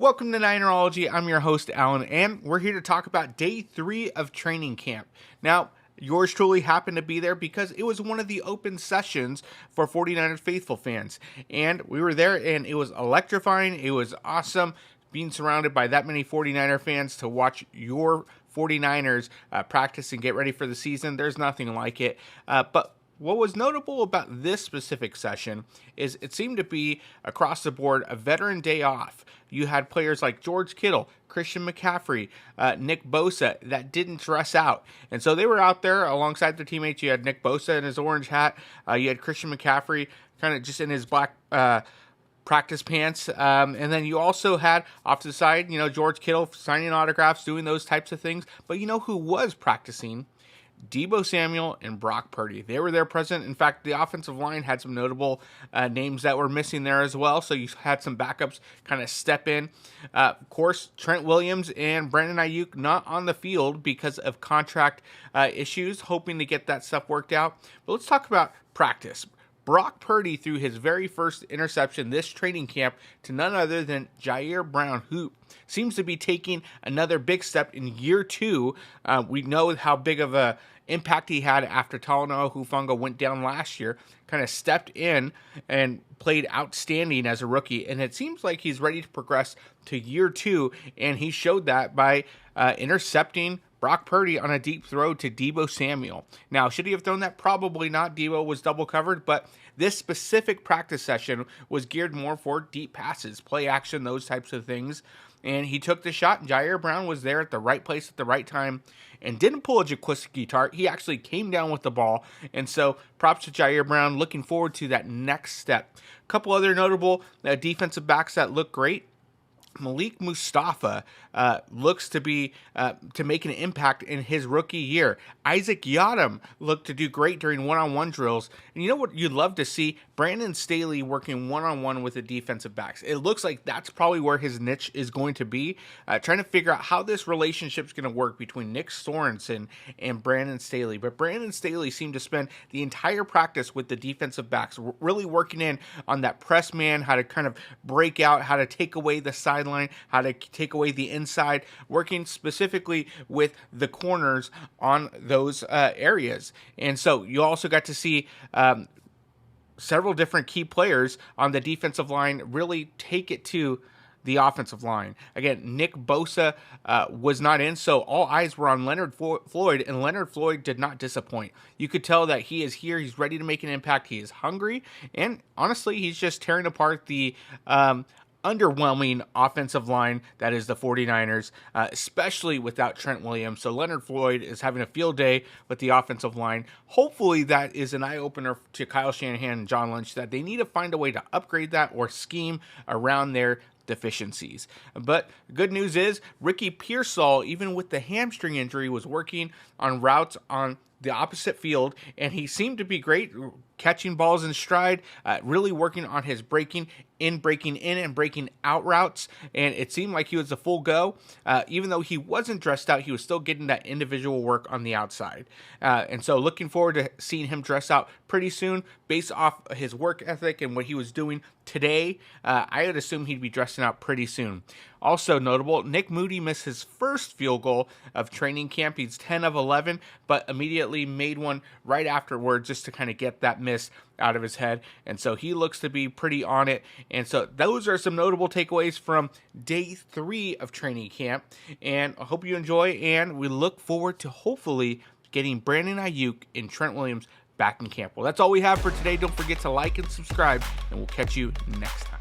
Welcome to Ninerology. I'm your host, Alan, and we're here to talk about day 3 of training camp. Now, yours truly happened to be there because it was one of the open sessions for 49ers faithful fans. And we were there, and it was electrifying. It was awesome being surrounded by that many 49er fans to watch your 49ers practice and get ready for the season. There's nothing like it. But what was notable about this specific session is it seemed to be, across the board, a veteran day off. You had players like George Kittle, Christian McCaffrey, Nick Bosa that didn't dress out. And so they were out there alongside their teammates. You had Nick Bosa in his orange hat. You had Christian McCaffrey kind of just in his black practice pants. And then you also had off to the side, George Kittle signing autographs, doing those types of things. But you know who was practicing? Deebo Samuel and Brock Purdy. They were there present. In fact, the offensive line had some notable names that were missing there as well. So you had some backups kind of step in. Of course, Trent Williams and Brandon Ayuk not on the field because of contract issues, hoping to get that stuff worked out. But let's talk about practice. Brock Purdy threw his very first interception this training camp to none other than Jair Brown, who seems to be taking another big step in year 2. We know how big of a impact he had after Talanoa Hufanga went down last year, kind of stepped in and played outstanding as a rookie. And it seems like he's ready to progress to year 2, and he showed that by intercepting Brock Purdy on a deep throw to Deebo Samuel. Now, should he have thrown that? Probably not. Deebo was double covered, but this specific practice session was geared more for deep passes, play action, those types of things. And he took the shot, and Jair Brown was there at the right place at the right time and didn't pull a Jaquiski Tartt. He actually came down with the ball. And so props to Jair Brown. Looking forward to that next step. A couple other notable defensive backs that look great. Malik Mustafa looks to be to make an impact in his rookie year. Isaac Yiadom looked to do great during one-on-one drills. And you know what you'd love to see? Brandon Staley working one-on-one with the defensive backs. It looks like that's probably where his niche is going to be, trying to figure out how this relationship's going to work between Nick Sorensen and Brandon Staley. But Brandon Staley seemed to spend the entire practice with the defensive backs, really working in on that press man, how to kind of break out, how to take away the sideline, how to take away the inside, working specifically with the corners on those areas. And so you also got to see several different key players on the defensive line really take it to the offensive line. Again, Nick Bosa was not in, so all eyes were on Leonard Floyd, and Leonard Floyd did not disappoint. You could tell that he is here, he's ready to make an impact, he is hungry, and honestly, he's just tearing apart the underwhelming offensive line that is the 49ers, especially without Trent Williams. So Leonard Floyd is having a field day with the offensive line. Hopefully that is an eye-opener to Kyle Shanahan and John Lynch that they need to find a way to upgrade that or scheme around their deficiencies. But good news is Ricky Pearsall, even with the hamstring injury, was working on routes on the opposite field, and he seemed to be great catching balls in stride, really working on his breaking in and breaking out routes, and it seemed like he was a full go. Even though he wasn't dressed out, he was still getting that individual work on the outside. And so looking forward to seeing him dress out pretty soon based off his work ethic and what he was doing today. I would assume he'd be dressing out pretty soon. Also notable, Nick Moody missed his first field goal of training camp. He's 10 of 11, but immediately made one right afterward just to kind of get that miss out of his head. And so he looks to be pretty on it. And so those are some notable takeaways from day 3 of training camp. And I hope you enjoy, and we look forward to hopefully getting Brandon Ayuk and Trent Williams back in camp. Well, that's all we have for today. Don't forget to like and subscribe, and we'll catch you next time.